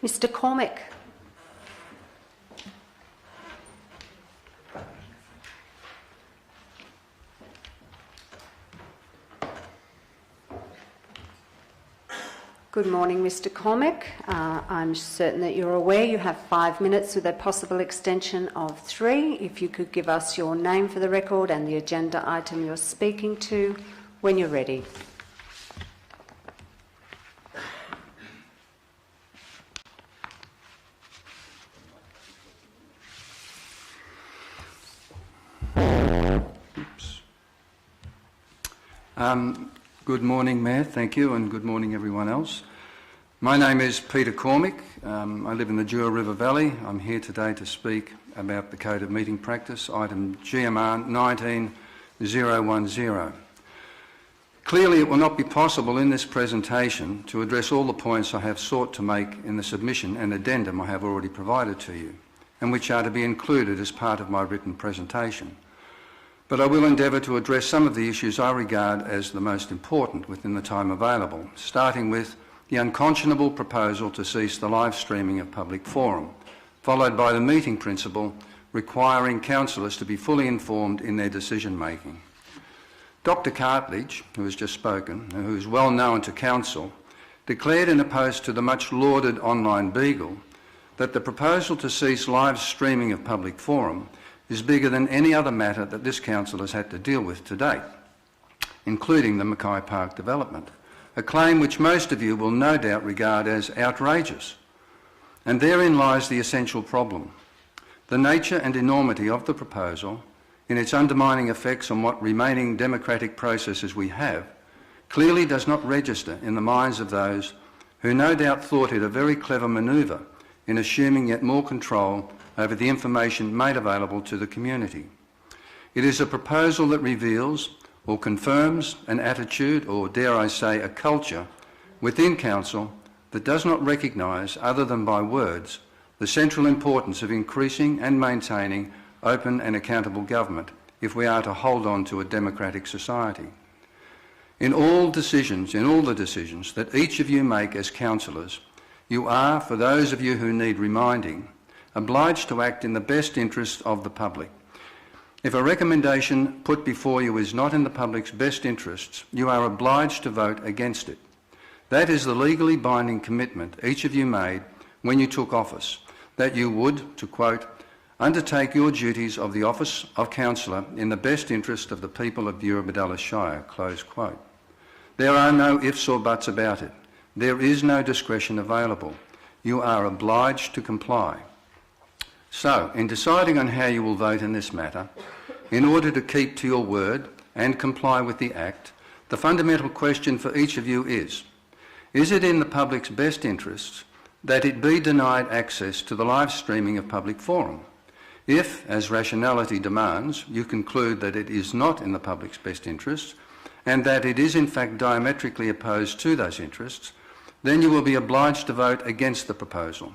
Mr. Cormick. Good morning, Mr. Cormick. I'm certain that you're aware you have 5 minutes with a possible extension of 3. If you could give us your name for the record and the agenda item you're speaking to when you're ready. Good morning, Mayor, thank you, and good morning everyone else. My name is Peter Cormick. I live in the Jura River Valley. I'm here today to speak about the Code of Meeting Practice, item GMR 19010. Clearly it will not be possible in this presentation to address all the points I have sought to make in the submission and addendum I have already provided to you, and which are to be included as part of my written presentation. But I will endeavour to address some of the issues I regard as the most important within the time available, starting with the unconscionable proposal to cease the live streaming of public forum, followed by the meeting principle requiring councillors to be fully informed in their decision making. Dr. Cartledge, who has just spoken, who is well known to council, declared in a post to the much lauded online Beagle that the proposal to cease live streaming of public forum is bigger than any other matter that this council has had to deal with to date, including the Mackay Park development, a claim which most of you will no doubt regard as outrageous. And therein lies the essential problem. The nature and enormity of the proposal, in its undermining effects on what remaining democratic processes we have, clearly does not register in the minds of those who no doubt thought it a very clever manoeuvre in assuming yet more control over the information made available to the community. It is a proposal that reveals or confirms an attitude, or dare I say a culture, within council that does not recognise, other than by words, the central importance of increasing and maintaining open and accountable government if we are to hold on to a democratic society. In all the decisions that each of you make as councillors, you are, for those of you who need reminding, obliged to act in the best interests of the public. If a recommendation put before you is not in the public's best interests, you are obliged to vote against it. That is the legally binding commitment each of you made when you took office, that you would, to quote, undertake your duties of the office of councillor in the best interest of the people of Eurobodalla Shire, close quote. There are no ifs or buts about it. There is no discretion available. You are obliged to comply. So, in deciding on how you will vote in this matter, in order to keep to your word and comply with the Act, the fundamental question for each of you is it in the public's best interests that it be denied access to the live streaming of public forum? If, as rationality demands, you conclude that it is not in the public's best interests, and that it is in fact diametrically opposed to those interests, then you will be obliged to vote against the proposal.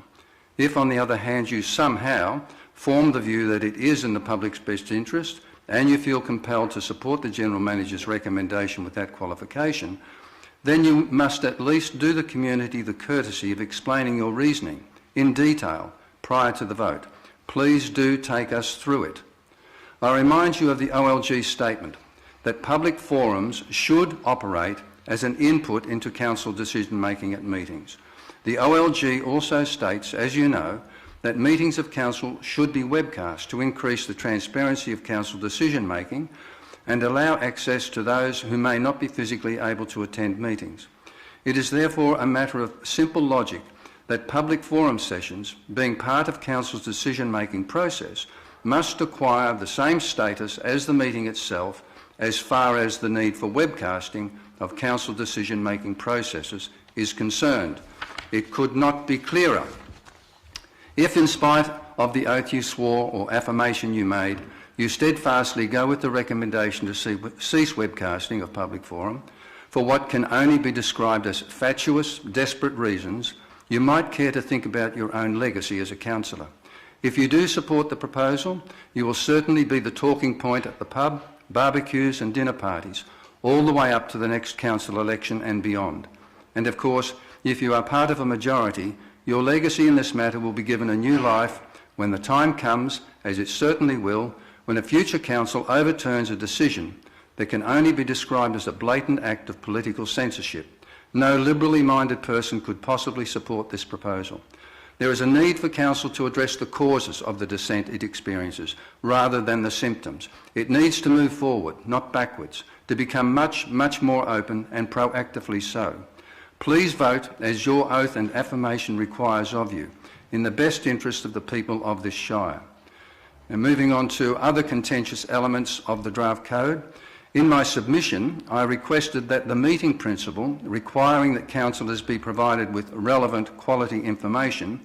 If, on the other hand, you somehow form the view that it is in the public's best interest and you feel compelled to support the General Manager's recommendation with that qualification, then you must at least do the community the courtesy of explaining your reasoning in detail prior to the vote. Please do take us through it. I remind you of the OLG statement that public forums should operate as an input into council decision-making at meetings. The OLG also states, as you know, that meetings of council should be webcast to increase the transparency of council decision-making and allow access to those who may not be physically able to attend meetings. It is therefore a matter of simple logic that public forum sessions, being part of council's decision-making process, must acquire the same status as the meeting itself as far as the need for webcasting of council decision-making processes is concerned. It could not be clearer. If, in spite of the oath you swore or affirmation you made, you steadfastly go with the recommendation to cease webcasting of public forum for what can only be described as fatuous, desperate reasons, you might care to think about your own legacy as a councillor. If you do support the proposal, you will certainly be the talking point at the pub, barbecues and dinner parties, all the way up to the next council election and beyond. And of course, if you are part of a majority, your legacy in this matter will be given a new life when the time comes, as it certainly will, when a future council overturns a decision that can only be described as a blatant act of political censorship. No liberally minded person could possibly support this proposal. There is a need for council to address the causes of the dissent it experiences rather than the symptoms. It needs to move forward, not backwards, to become much more open and proactively so. Please vote as your oath and affirmation requires of you, in the best interest of the people of this Shire. And moving on to other contentious elements of the draft code, in my submission I requested that the meeting principle requiring that councillors be provided with relevant quality information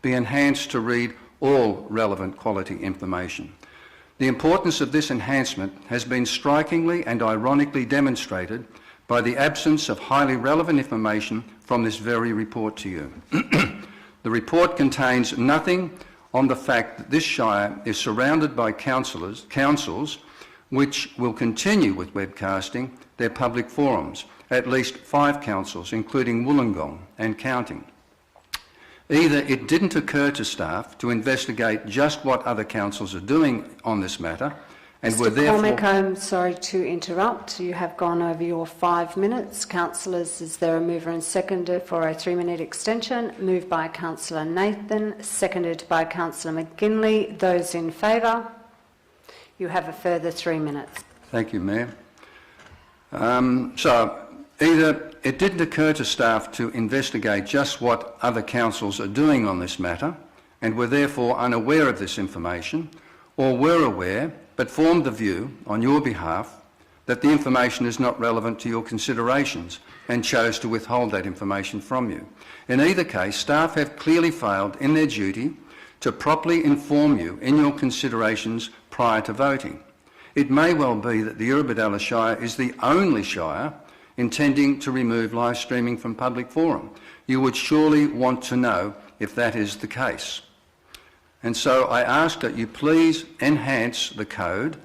be enhanced to read all relevant quality information. The importance of this enhancement has been strikingly and ironically demonstrated by the absence of highly relevant information from this very report to you. The report contains nothing on the fact that this Shire is surrounded by councils which will continue with webcasting their public forums, at least 5 councils, including Wollongong and counting. Either it didn't occur to staff to investigate just what other councils are doing on this matter, and were therefore... Mr. Cormick, I'm sorry to interrupt. You have gone over your 5 minutes. Councillors, is there a mover and seconder for a 3-minute extension? Moved by Councillor Nathan, seconded by Councillor McGinley. Those in favour? You have a further 3 minutes. Thank you, Mayor. So, either it didn't occur to staff to investigate just what other councils are doing on this matter and were therefore unaware of this information, or were aware but formed the view on your behalf that the information is not relevant to your considerations and chose to withhold that information from you. In either case, staff have clearly failed in their duty to properly inform you in your considerations prior to voting. It may well be that the Eurobodalla Shire is the only Shire intending to remove live streaming from public forum. You would surely want to know if that is the case. And so I ask that you please enhance the code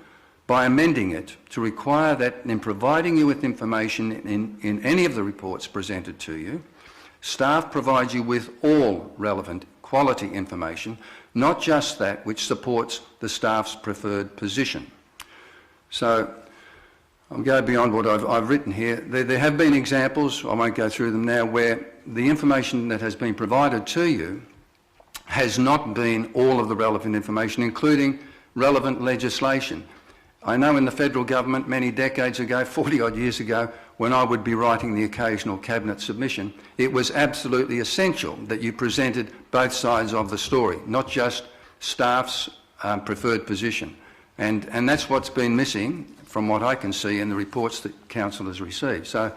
by amending it to require that in providing you with information in any of the reports presented to you, staff provide you with all relevant quality information, not just that which supports the staff's preferred position. So I'll go beyond what I've written here. There have been examples, I won't go through them now, where the information that has been provided to you has not been all of the relevant information, including relevant legislation. I know in the federal government many decades ago, 40 odd years ago, when I would be writing the occasional cabinet submission, it was absolutely essential that you presented both sides of the story, not just staff's preferred position. And that's what's been missing from what I can see in the reports that council has received. So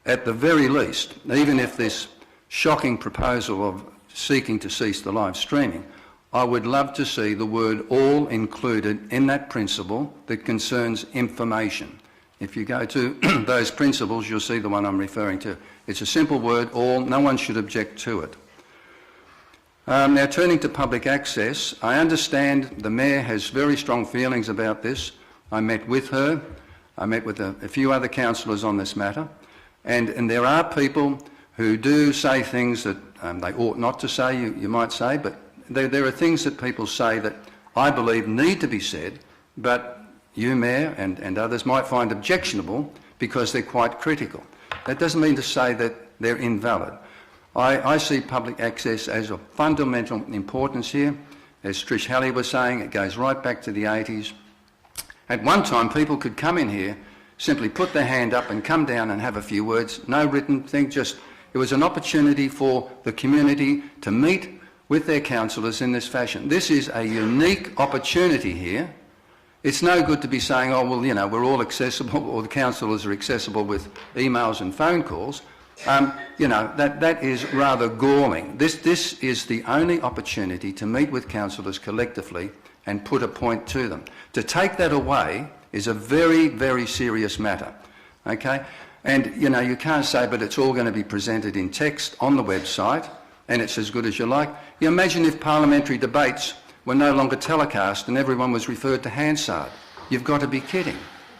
at the very least, even if this shocking proposal of seeking to cease the live streaming, I would love to see the word all included in that principle that concerns information. If you go to those principles, you'll see the one I'm referring to. It's a simple word, all, no one should object to it. Now turning to public access, I understand the Mayor has very strong feelings about this. I met with her, I met with a few other councillors on this matter, and there are people who do say things that they ought not to say, you might say, but there are things that people say that I believe need to be said, but you, Mayor, and others might find objectionable because they're quite critical. That doesn't mean to say that they're invalid. I see public access as of fundamental importance here. As Trish Halley was saying, it goes right back to the 80s. At one time, people could come in here, simply put their hand up and come down and have a few words, no written thing, just it was an opportunity for the community to meet with their councillors in this fashion. This is a unique opportunity here. It's no good to be saying, oh, well, you know, we're all accessible, or the councillors are accessible with emails and phone calls. You know, that is rather galling. This is the only opportunity to meet with councillors collectively and put a point to them. To take that away is a very, very serious matter, okay? And, you know, you can't say, but it's all going to be presented in text on the website and it's as good as you like. You imagine if parliamentary debates were no longer telecast and everyone was referred to Hansard. You've got to be kidding.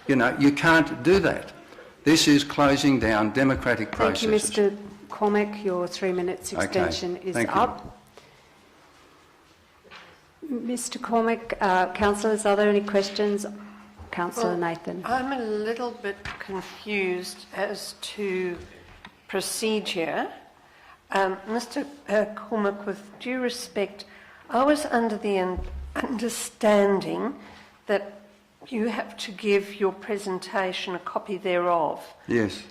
You know, you can't do that. This is closing down democratic processes. Thank you, Mr Cormick, your 3 minutes extension is thank you. up. Mr Cormick, councillors, are there any questions? Councillor Nathan. I'm a little bit confused as to procedure. Mr Cormick, with due respect, I was under the understanding that you have to give your presentation a copy thereof. Yes.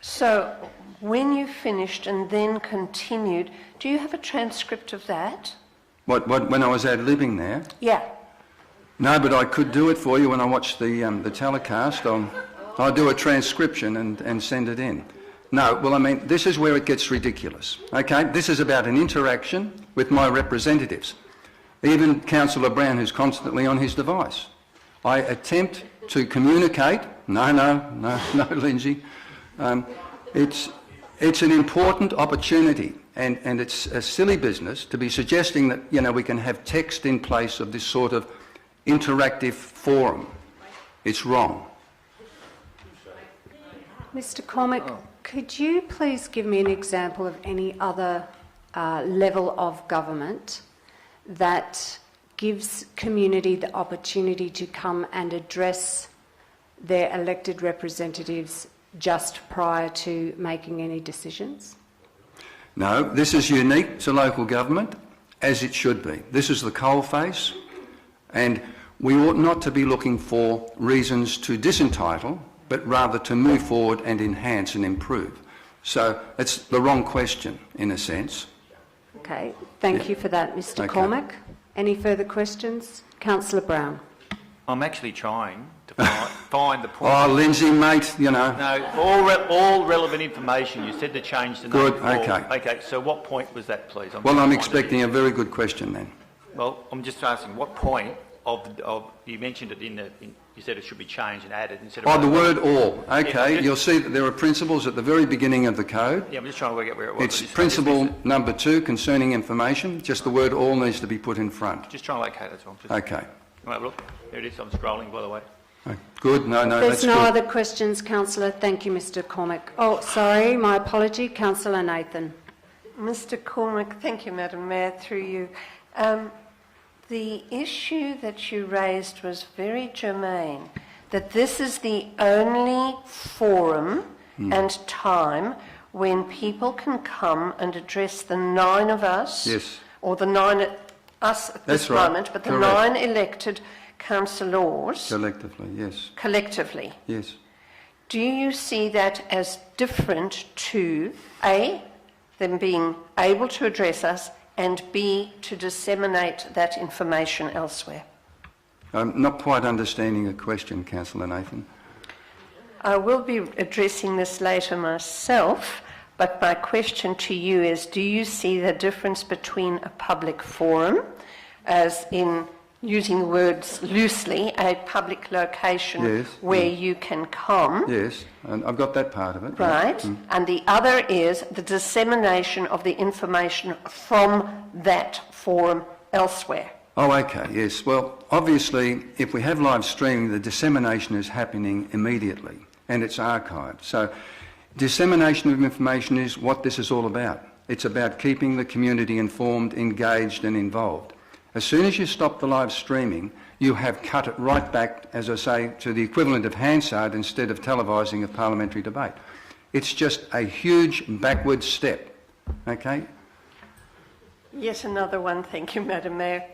So when you finished and then continued, do you have a transcript of that? What, when I was ad-libbing there? Yeah. No, but I could do it for you when I watch the telecast. I'll do a transcription and send it in. No, well, I mean, this is where it gets ridiculous, okay? This is about an interaction with my representatives. Even Councillor Brown, who's constantly on his device. I attempt to communicate. No, Lindsay. It's an important opportunity, and it's a silly business to be suggesting that, you know, we can have text in place of this sort of interactive forum. It's wrong. Mr Cormick, could you please give me an example of any other level of government that gives community the opportunity to come and address their elected representatives just prior to making any decisions? No, this is unique to local government, as it should be. This is the coalface, and we ought not to be looking for reasons to disentitle, but rather to move forward and enhance and improve. So it's the wrong question, in a sense. Okay, thank you for that, Mr Okay. Cormick. Any further questions? Councillor Brown. I'm actually trying to find the point. Oh, Lindsay, mate, you know. No, all relevant information. You said to change the name. Good, before. okay. Okay, so what point was that, please? Well, I'm expecting a very good question then. Well, I'm just asking what point of you mentioned it you said it should be changed and added instead of... Oh, the word all. Okay, Yeah, you'll see that there are principles at the very beginning of the code. Yeah, I'm just trying to work out where it was. It's principle number 2 concerning information. Just the word all needs to be put in front. Just trying to locate it, that's all. Okay. Right, look, there it is. I'm scrolling, by the way. Good. No, There's that's no good. other questions, Councillor. Thank you, Mr Cormick. Oh, sorry, my apology. Councillor Nathan. Mr Cormick, thank you, Madam Mayor, through you. The issue that you raised was very germane, that this is the only forum and time when people can come and address the 9 of us, Yes. or the 9 us at this That's right. moment, but the Correct. 9 elected councillors Collectively, yes. collectively. Yes. Do you see that as different to A, them being able to address us, and B, to disseminate that information elsewhere? I'm not quite understanding the question, Councillor Nathan. I will be addressing this later myself, but my question to you is, do you see the difference between a public forum, as in using the words loosely, a public location Yes, where you can come, Yes, and I've got that part of it. yeah. right? And the other is the dissemination of the information from that forum elsewhere. Oh, okay, yes. Well, obviously, if we have live streaming, the dissemination is happening immediately and it's archived. So dissemination of information is what this is all about. It's about keeping the community informed, engaged and involved. As soon as you stop the live streaming, you have cut it right back, as I say, to the equivalent of Hansard instead of televising of parliamentary debate. It's just a huge backward step, okay? Yet another one, thank you, Madam Mayor.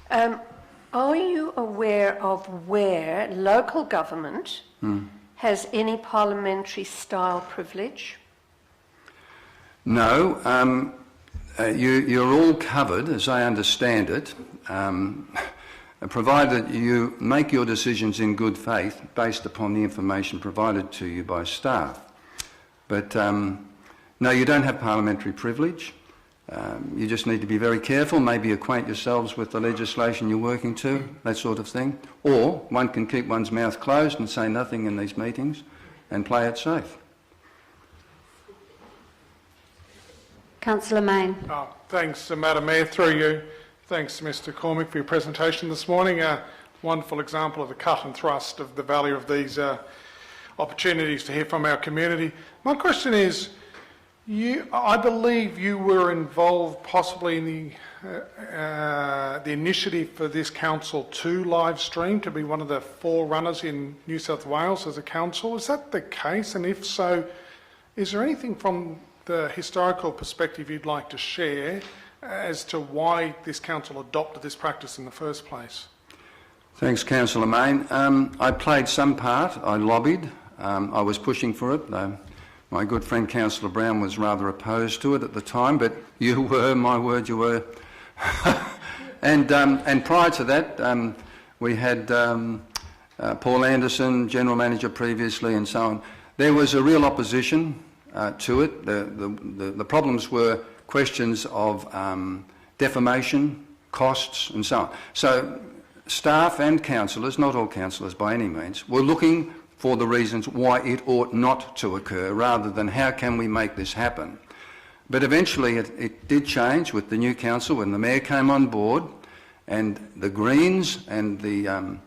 Are you aware of where local government has any parliamentary style privilege? No, you're all covered, as I understand it, provided you make your decisions in good faith based upon the information provided to you by staff. But no, you don't have parliamentary privilege. You just need to be very careful, maybe acquaint yourselves with the legislation you're working to, that sort of thing. Or one can keep one's mouth closed and say nothing in these meetings and play it safe. Councillor Main. Thanks, Madam Mayor, through you. Thanks, Mr Cormick, for your presentation this morning. A wonderful example of the cut and thrust of the value of these opportunities to hear from our community. My question is, I believe you were involved possibly in the initiative for this council to live stream, to be one of the forerunners in New South Wales as a council. Is that the case? And if so, is there anything from the historical perspective you'd like to share as to why this council adopted this practice in the first place? Thanks, Councillor Mayne. I played some part. I lobbied. I was pushing for it. My good friend Councillor Brown was rather opposed to it at the time, but you were, my word, you were. and prior to that, we had Paul Anderson, General Manager previously, and so on. There was a real opposition to it. The problems were questions of defamation, costs, and so on. So staff and councillors, not all councillors by any means, were looking for the reasons why it ought not to occur, rather than how can we make this happen. But eventually it did change with the new council when the mayor came on board, and the Greens and the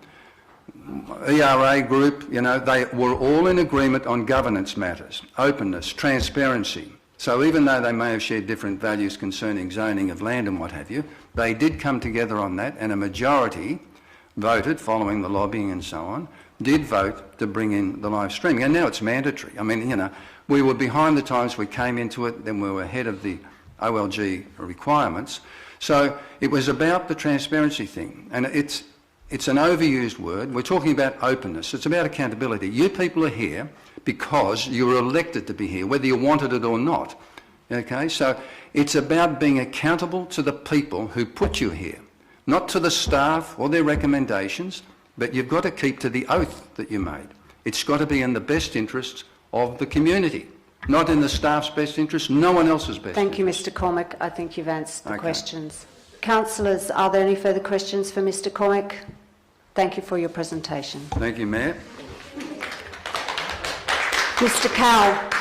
ERA group, you know, they were all in agreement on governance matters, openness, transparency. So even though they may have shared different values concerning zoning of land and what have you, they did come together on that, and a majority voted, following the lobbying and so on, did vote to bring in the live streaming, and now it's mandatory. I mean, you know, we were behind the times, we came into it, then we were ahead of the OLG requirements. So it was about the transparency thing, and it's an overused word. We're talking about openness. It's about accountability. You people are here because you were elected to be here, whether you wanted it or not. Okay, so it's about being accountable to the people who put you here, not to the staff or their recommendations, but you've got to keep to the oath that you made. It's got to be in the best interests of the community, not in the staff's best interests, no one else's best Thank you, interests. Mr Cormick. I think you've answered the Okay. questions. Councillors, are there any further questions for Mr Cormick? Thank you for your presentation. Thank you, Mayor. Mr Cowell.